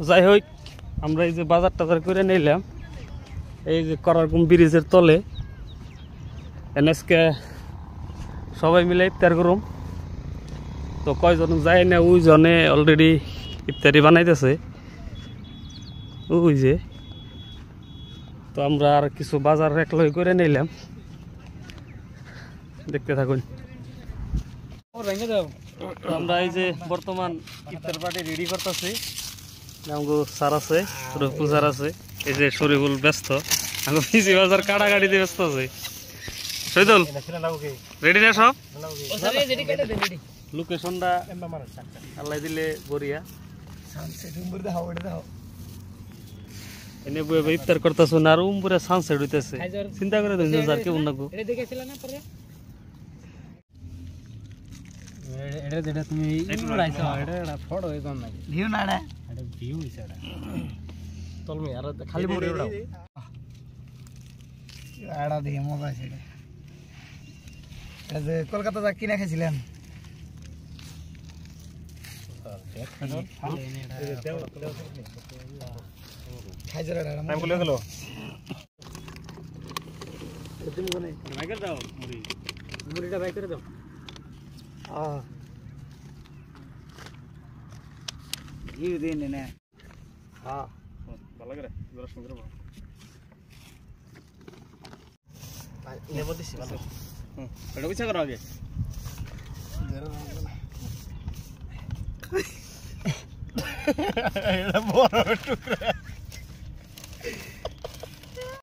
যাই হোক আমরা এই যে বাজার টাজার করে নিলাম এই যে করারকুম ব্রিজের তলে এনএসকে সবাই মিলে ইফতার করুম তো কয়জন যায় না ওই জনে অলরেডি ইফতারি বানাইতেছে ওই যে তো আমরা আর কিছু বাজার একলই করে নিলাম দেখতে থাকুন আমরা এই যে বর্তমান ইফতার পার্টি রেডি করতেছি আমগো স্যার আছে রফুল স্যার আছে এই যে শরীফুল ব্যস্ত আমগো পিসি বাজার কাটাকাটিতে ব্যস্ত আছে শহীদুল রেডি না সব লোকেশনটা আল্লাহ দিলে বরিয়া এনে বয়ে ইফতার করতেছো না আর উমপুরে সানসেট হইতেছে চিন্তা করে দিন স্যার কেমন লাগবো এটা যেটা তুমি উড়াইছো এটা ফটো হই কোন নাকি ভিউ না এটা ভিউ হইছে এটা তলমি আর খালি মোড়ে উড়াও আড়া দিয়ে মজা আছে এটা যে কলকাতা যা কিনা খাইছিলেন খাই জরা টাইম বলে গেল তুমি কোনে মাইকেল দাও মুড়িটা বাই করে দাও ঘিউ দিয়ে নে হ্যাঁ ভালো করে জরা সুন্দর বাবা নেব দিছি ভালো এটা বুঝা করো আগে এটা বড় টুকরা